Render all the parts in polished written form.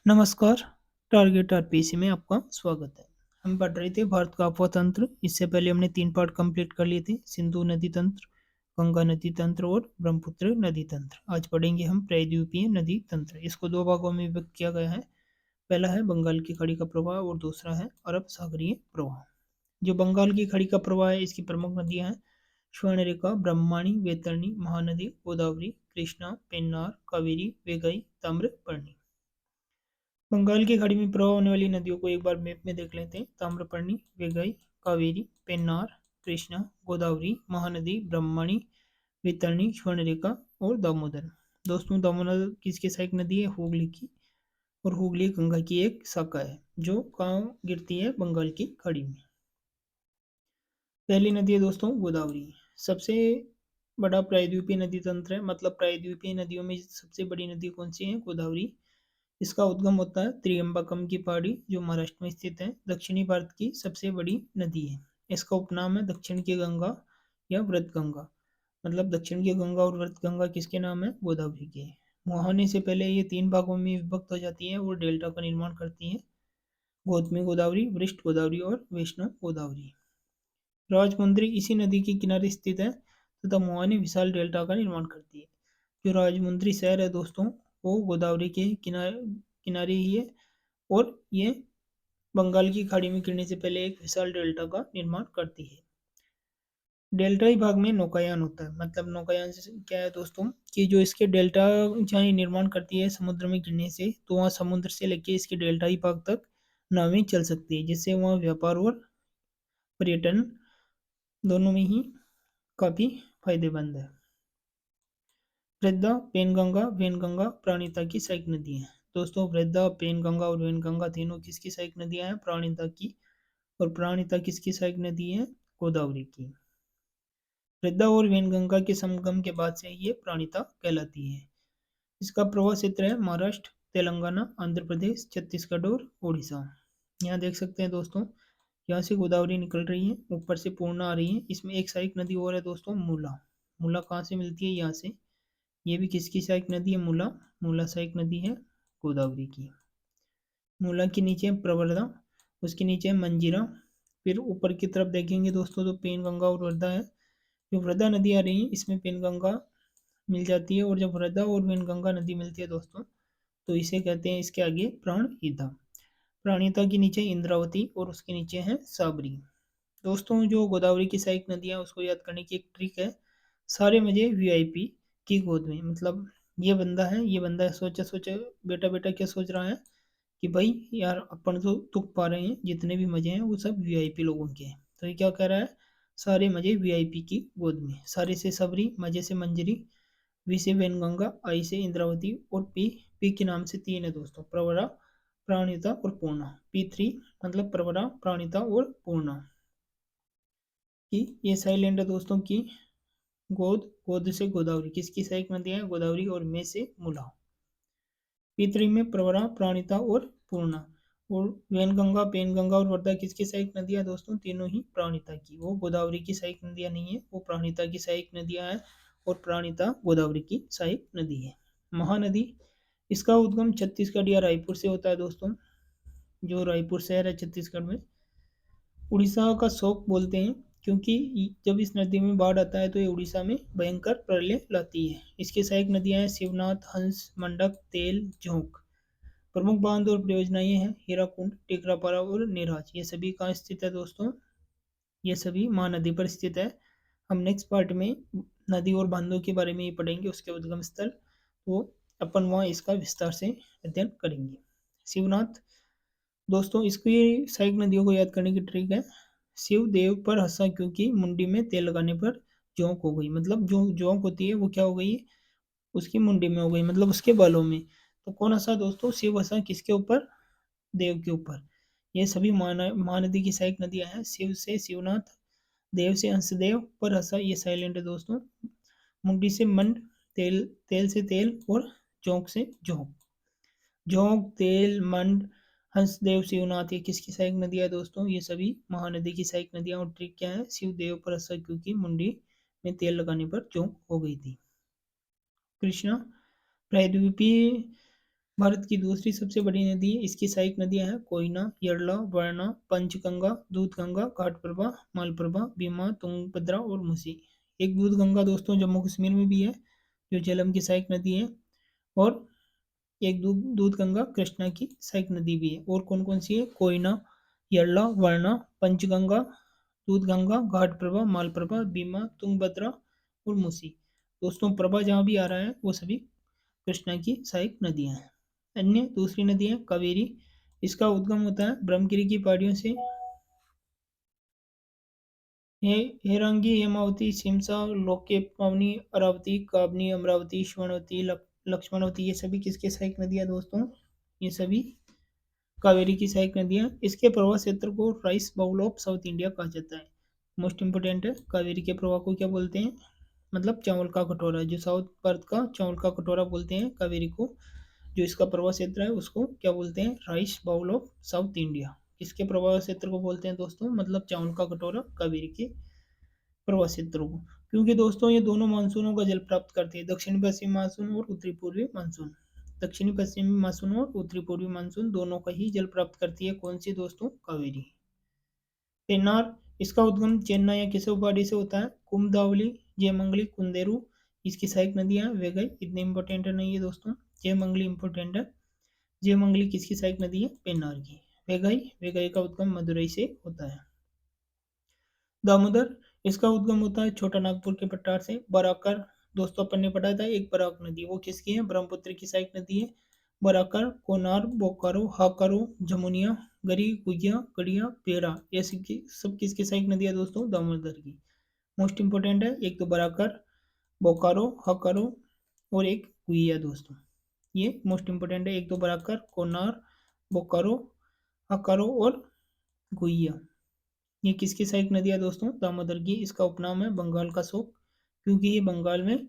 नमस्कार। Target RPC में आपका स्वागत है। हम पढ़ रहे थे भारत का अफवाह तंत्र। इससे पहले हमने 3 पार्ट कंप्लीट कर लिए थे, सिंधु नदी तंत्र, गंगा नदी तंत्र और ब्रह्मपुत्र नदी तंत्र। आज पढ़ेंगे हम प्रायद्वीपीय नदी तंत्र। इसको 2 भागों में विभक्त किया गया है। पहला है बंगाल की खाड़ी का प्रवाह और दूसरा है अरब सागरीय प्रवाह। जो बंगाल की खाड़ी का प्रवाह है, इसकी प्रमुख नदियां हैं स्वर्णरेखा, ब्रह्मणी, वैतरणी, महानदी, गोदावरी, कृष्णा, पेन्नार, कावेरी, वेगई, ताम्रपर्णी। बंगाल की खाड़ी में प्रवाह होने वाली नदियों को एक बार मैप में देख लेते हैं। ताम्रपर्णी, वेगई, कावेरी, पेन्नार, कृष्णा, गोदावरी, महानदी, ब्रह्मणी, वैतरणी, स्वर्णरेखा और दामोदर। दोस्तों, दामोदर किसकी सहायक नदी है? हुगली की। और हुगली गंगा की एक शाखा है जो कहाँ गिरती है? बंगाल की खाड़ी में। पहली नदी है दोस्तों गोदावरी। सबसे बड़ा प्रायद्वीपीय नदी तंत्र है, मतलब प्रायद्वीपीय नदियों में सबसे बड़ी नदी कौन सी है? गोदावरी। इसका उद्गम होता है त्रियंबकम की पहाड़ी जो महाराष्ट्र में स्थित है। दक्षिणी भारत की सबसे बड़ी नदी है। इसका उपनाम है दक्षिण की गंगा या व्रत गंगा। मतलब दक्षिण की गंगा और व्रत गंगा किसके नाम है? गोदावरी के। मुहाने से पहले ये 3 भागों में विभक्त हो जाती है और डेल्टा का निर्माण करती है। गौतमी गोदावरी, वृष्ट गोदावरी और वैष्णव गोदावरी। राजमुंद्री इसी नदी के किनारे स्थित है तथा मुहाने विशाल डेल्टा का निर्माण करती है। जो राजमुंद्री शहर है दोस्तों, वो गोदावरी के किनारे ही है और ये बंगाल की खाड़ी में गिरने से पहले एक विशाल डेल्टा का निर्माण करती है। डेल्टाई भाग में नौकायान होता है। मतलब नौकायान से क्या है दोस्तों, कि जो इसके डेल्टा जहाँ ये निर्माण करती है समुद्र में गिरने से, तो वहाँ समुद्र से लेके इसके डेल्टाई भाग तक नावें चल सकती है, जिससे वहाँ व्यापार और पर्यटन दोनों में ही काफी फायदेमंद है। वृद्धा, पेनगंगा, वेनगंगा प्राणिता की सहायक नदी है। दोस्तों, वृद्धा, पेनगंगा और वेनगंगा तीनों किसकी सहायक नदियां हैं? प्राणिता की। और प्राणिता किसकी सहायक नदी है? गोदावरी की। वृद्धा और वेनगंगा के संगम के बाद से ये प्राणिता कहलाती है। इसका प्रवाह क्षेत्र है महाराष्ट्र, तेलंगाना, आंध्र प्रदेश, छत्तीसगढ़ और उड़ीसा। यहाँ देख सकते हैं दोस्तों, यहाँ से गोदावरी निकल रही है, ऊपर से पूर्णा आ रही है। इसमें एक सहायक नदी और है दोस्तों, मूला। मूला कहाँ से मिलती है? यहाँ से। ये भी किसकी सहायक नदी है? मूला। मूला सहायक नदी है गोदावरी की। मूला के नीचे है प्रवरदा, उसके नीचे है मंजीरा। फिर ऊपर की तरफ देखेंगे दोस्तों तो पेनगंगा और वर्धा है। जो वर्धा नदी आ रही है इसमें पेनगंगा मिल जाती है, और जब वर्धा और पेनगंगा नदी मिलती है दोस्तों, तो इसे कहते हैं इसके आगे प्राणहिता। प्राणहिता के नीचे इंद्रावती और उसके नीचे है साबरी। दोस्तों, जो गोदावरी की सहायक नदियाँ उसको याद करने की एक ट्रिक है, सारे मजे वीआईपी की गोद में। मतलब ये बंदा है, सोचा सोचा बेटा बेटा क्या सोच रहा है कि भाई यार अपन तो तुक पा रहे हैं, जितने भी मजे हैं वो सब वीआईपी लोगों के हैं। तो ये क्या कह रहा है? सारे मजे वीआईपी की गोद में। सारे से सबरी, मजे से मंजरी, वी से वेनगंगा, आई से इंद्रावती और पी। पी के नाम से 3 है दोस्तों, प्रवरा, प्राणिता और पूर्णा। P3 मतलब प्रवरा, प्राणिता और पूर्णा की ये साइलेंट है दोस्तों की गोद। गोद से गोदावरी किसकी सहायक नदियां हैं? गोदावरी और में से मूला। P3 में प्रवरा, प्राणिता और पूर्णा। और वैनगंगा, पेनगंगा और वर्धा किसकी सहायक नदियां दोस्तों? तीनों ही प्राणिता की। वो गोदावरी की सहायक नदियां नहीं है, वो प्राणिता की सहायक नदियां हैं। और प्राणिता गोदावरी की सहायक नदी है। महानदी, इसका उद्गम छत्तीसगढ़ या रायपुर से होता है दोस्तों। जो रायपुर शहर है छत्तीसगढ़ में, उड़ीसा का शोक बोलते हैं, क्योंकि जब इस नदी में बाढ़ आता है तो ये उड़ीसा में भयंकर प्रलय लाती है। इसकी सहायक नदियां हैं शिवनाथ, हंस, मंडक, तेल, झोंक। प्रमुख बांध और परियोजनाएं हैं हीराकुंड, टिकरापारा और निराज। ये सभी कहाँ स्थित है दोस्तों? ये सभी महानदी पर स्थित है। हम नेक्स्ट पार्ट में नदी और बांधों के बारे में ही पढ़ेंगे, उसके उद्गम स्थल। तो अपन वहाँ इसका विस्तार से अध्ययन करेंगे। शिवनाथ, दोस्तों इसकी सहायक नदियों को याद करने की ट्रिक है, शिव देव पर हंसा क्योंकि मुंडी में तेल लगाने पर जोंक हो गई। मतलब जो जोंक होती है वो क्या हो गई? उसकी मुंडी में हो गई, मतलब उसके बालों में। तो कौन हंसा दोस्तों? शिव हंसा किसके ऊपर? देव के ऊपर। ये सभी महानदी की सहायक नदियां हैं। शिव से शिवनाथ, देव से हंसदेव, पर हंसा ये साइलेंट है दोस्तों। मुंडी से मंड, तेल तेल से तेल और जोंक से जोंक। जोंक, तेल, मंड, हंसदेव, शिवनाथ ये किसकी सहायक नदियां है दोस्तों? ये सभी महानदी की सहायक नदियां। और ट्रिक क्या है? शिव देव पर हंसा क्योंकि मुंडी में तेल लगाने पर जोंक हो गई थी। कृष्णा, प्रायद्वीपीय भारत की दूसरी सबसे बड़ी नदी है। इसकी सहायक नदियां हैं कोयना, यरला, वर्णा, पंचगंगा, दूधगंगा, घाटप्रभा, मालप्रभा, भीमा, तुंगभद्रा और मुसी। एक दूधगंगा दोस्तों जम्मू कश्मीर में भी है, जो झेलम की सहायक नदी है। और एक दूधगंगा कृष्णा की सहायक नदी भी है। और कौन कौन सी है? कोयना, यरला, वर्णा, पंचगंगा, दूधगंगा, घाटप्रभा, मालप्रभा, भीमा, तुंगभद्रा और मुसी। दोस्तों प्रभा जहाँ भी आ रहा है वो सभी कृष्णा की सहायक नदियां हैं। अन्य दूसरी नदी है कावेरी। इसका उद्गम होता है ब्रह्मगिरी की पहाड़ियों से। हे हेरंगी, हेमावती, सिमसा, लोके पावनी, अरावती, काबनी, अमरावती, स्वर्णवती, लक्ष्मणवती, ये सभी किसके सहायक नदियां दोस्तों? ये सभी कावेरी की सहायक नदियां। इसके प्रवाह क्षेत्र को rice bowl of South India कहा जाता है। मोस्ट इंपोर्टेंट है, कावेरी के प्रवाह को क्या बोलते हैं? मतलब चावल का कटोरा, जो साउथ भारत का चावल का कटोरा बोलते हैं कावेरी को। जो इसका प्रवाह क्षेत्र है उसको क्या बोलते हैं? Rice bowl of South India. इसके प्रवाह क्षेत्र को बोलते हैं दोस्तों, मतलब चावल का कटोरा, कावेरी के प्रवाह क्षेत्रों को। क्योंकि दोस्तों ये दोनों मानसूनों का जल प्राप्त करते हैं, दक्षिणी पश्चिमी मानसून और उत्तरी पूर्वी मानसून। दक्षिणी पश्चिमी मानसून और उत्तरी पूर्वी मानसून दोनों का ही जल प्राप्त करती है। कौन सी दोस्तों? कावेरी। पेन्नार, इसका उद्गम चेन्नई या केशव पहाड़ी से होता है। कुमदावली, जयमंगली, कुंदेरू, इसकी सहायक नदियां हैं। वेगई इतनी इंपॉर्टेंट नहीं है दोस्तों, जयमंगली इंपॉर्टेंट है। जयमंगली किसकी सहायक नदी है? पेन्नार की। वेगई, वेगई का उद्गम मदुरई से होता है। दामोदर, इसका उद्गम होता है छोटा नागपुर के पठार से। बराकर, दोस्तों अपन ने पढ़ा था एक बराक नदी, वो किसकी है? ब्रह्मपुत्र की सहायक नदी है। बराकर, कोनार, बोकारो, हाकारो, जमुनिया, गरी, गुजिया, गड़िया, पेरा, ये सब किसकी सहायक नदी है दोस्तों? दामोदर की। मोस्ट इंपोर्टेंट है, एक तो बराकर, बोकारो, हाकारो और एक गुइया दोस्तों। ये मोस्ट इंपोर्टेंट है, एक तो बराकर, कोनार, बोकारो, हाकारो और गुइया। ये किसकी सहायक नदी है दोस्तों? दामोदर की। इसका उपनाम है बंगाल का शोक, क्योंकि ये बंगाल में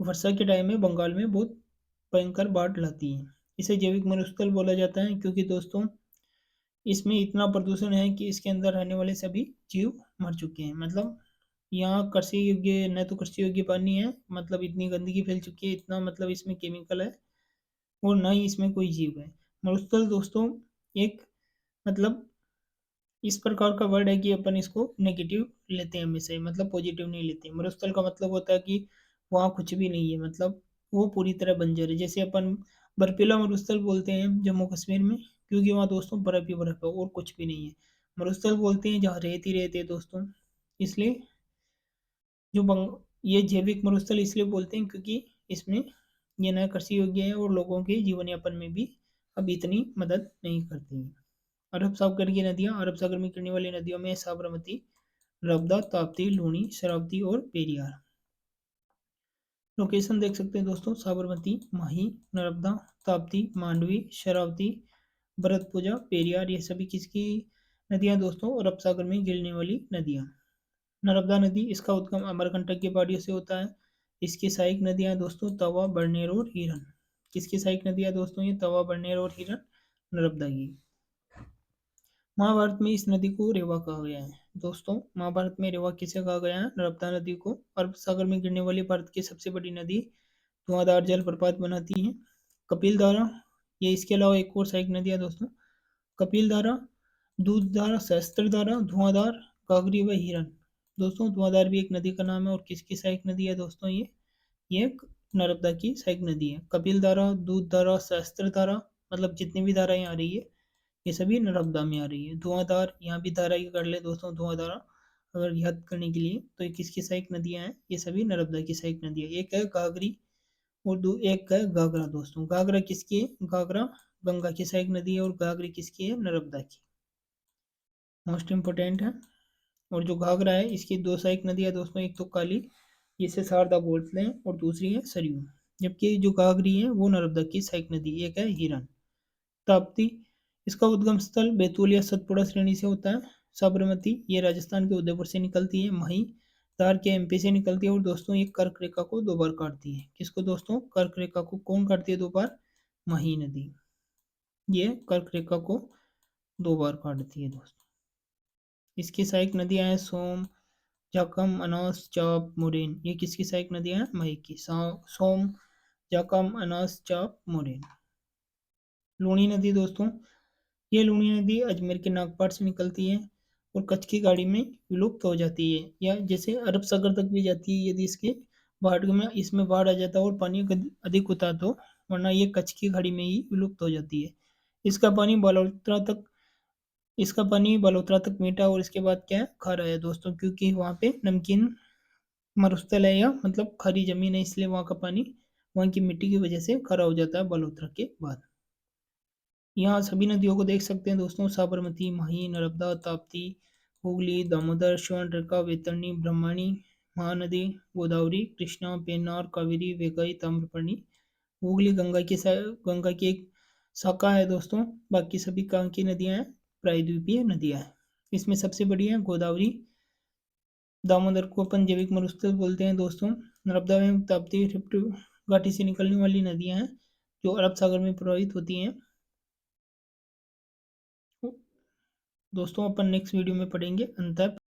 वर्षा के टाइम में बंगाल में बहुत भयंकर बाढ़ लाती है। इसे जैविक मरुस्थल बोला जाता है, क्योंकि दोस्तों इसमें इतना प्रदूषण है कि इसके अंदर रहने वाले सभी जीव मर चुके हैं। मतलब यहाँ कृषि योग्य, न तो कृषि योग्य पानी है, मतलब इतनी गंदगी फैल चुकी है, इतना मतलब इसमें केमिकल है, और न ही इसमें कोई जीव है। मरुस्थल दोस्तों एक, मतलब इस प्रकार का वर्ड है कि अपन इसको नेगेटिव लेते हैं हमेशा ही, मतलब पॉजिटिव नहीं लेते। मरुस्थल का मतलब होता है कि वहाँ कुछ भी नहीं है, मतलब वो पूरी तरह बंजर है। जैसे अपन बर्फीला मरुस्थल बोलते हैं जम्मू कश्मीर में, क्योंकि वहाँ दोस्तों बर्फ ही बर्फ है और कुछ भी नहीं है। मरुस्थल बोलते हैं जहाँ रेत ही रेत है दोस्तों। इसलिए ये जैविक मरुस्थल इसलिए बोलते हैं क्योंकि इसमें ये न कृषि योग्य है और लोगों के जीवन यापन में भी अब इतनी मदद नहीं करती है। अरब सागर की नदियां, अरब सागर में गिरने वाली नदियों में साबरमती, नर्मदा, ताप्ती, लूनी, शरावती और पेरियार। लोकेशन देख सकते हैं दोस्तों, साबरमती, माही, नर्मदा, ताप्ती, मांडवी, शरावती, भरतपुजा, पेरियार, ये सभी किसकी नदियां दोस्तों? अरब सागर में गिरने वाली नदियां। नर्मदा नदी, इसका उद्गम अमरकंटक की पहाड़ियों से होता है। इसकी सहायक नदियां दोस्तों तवा, बड़नेर और हिरन। किसकी सहायक नदियां दोस्तों? ये तवा, बड़नेर और हिरन नर्मदा की। महाभारत में इस नदी को रेवा कहा गया है। दोस्तों महाभारत में रेवा किसे कहा गया है? नर्मदा नदी को। अरब सागर में गिरने वाली भारत की सबसे बड़ी नदी धुआंधार जलप्रपात बनाती है। कपिल धारा, ये इसके अलावा एक और सहायक नदी है दोस्तों, कपिल धारा, दूध धारा, सहस्त्र धारा, धुआंधार, गागरी व हिरन। दोस्तों धुआंधार भी एक नदी का नाम है, और किसकी सहायक नदी है दोस्तों? ये एक नर्मदा की सहायक नदी है। कपिल धारा, दूध धारा, सहस्त्र धारा, मतलब जितनी भी धाराएं आ रही है ये सभी नर्मदा में आ रही है। धुआंधार, यहाँ भी धारा ही कर ले दोस्तों, धुआंधारा अगर याद करने के लिए, तो ये किसकी सहायक नदियां हैं? ये सभी नर्मदा की सहायक नदियां। एक है घाघरी और एक है घाघरा दोस्तों। घाघरा किसकी है? घाघरा गंगा की सहायक नदी है, और घाघरी किसकी है? नर्मदा की। मोस्ट इंपोर्टेंट है। और जो घाघरा है इसकी दो सहायक नदियां दोस्तों, एक तो काली, जिसे शारदा बोलते हैं, और दूसरी है सरयू। जबकि जो घाघरी है वो नर्मदा की सहायक नदी, एक है हिरन। ताप्ती, इसका उद्गम स्थल बैतूल या सतपुड़ा श्रेणी से होता है। साबरमती, ये राजस्थान के उदयपुर से निकलती है। मही धार के एमपी से निकलती है, और दोस्तों ये कर्क रेखा को दो बार काटती है। किसको दोस्तों? कर्क रेखा को कौन काटती है दो बार? मही नदी। ये कर्क रेखा को दो बार काटती है दोस्तों। इसकी सहायक नदियां हैं सोम, जाकम, अनास, चाप, मुरेन। ये किसकी सहायक नदियां हैं? मही की। सोम, जाकम, अनास, चाप, मुरेन। लूणी नदी दोस्तों, ये लूणी नदी अजमेर के नागपाट से निकलती है और कच्छ की खाड़ी में विलुप्त हो जाती है, या जैसे अरब सागर तक भी जाती है यदि इसमें बाढ़ आ जाता है और पानी अधिक होता तो, वरना ये कच्छ की खाड़ी में ही विलुप्त हो जाती है। इसका पानी बलौत्रा तक इसका पानी बलोत्रा तक मीठा और इसके बाद क्या है, खारा है दोस्तों, क्योंकि वहाँ पे नमकीन मरुस्थल है, या मतलब खारी जमीन है, इसलिए वहाँ का पानी वहाँ की मिट्टी की वजह से खारा हो जाता है बलोत्रा के बाद। यहाँ सभी नदियों को देख सकते हैं दोस्तों, साबरमती, माही, नर्मदा, ताप्ती, हुगली, दामोदर, स्वर्णरेखा, वैतरणी, ब्रह्मणी, महानदी, गोदावरी, कृष्णा, पेन्नार, कावेरी, वेगाई, ताम्रपर्णी। हुगली गंगा की एक शाखा है दोस्तों, बाकी सभी कहाँ की नदियाँ हैं, प्रायद्वीपीय नदियाँ हैं। इसमें सबसे बड़ी है गोदावरी। दामोदर को अपन जैविक मरुस्थल बोलते हैं दोस्तों। नर्मदा एवं ताप्ती रिफ्ट घाटी से निकलने वाली नदियाँ हैं जो अरब सागर में प्रवाहित होती हैं। दोस्तों अपन नेक्स्ट वीडियो में पढ़ेंगे अंतर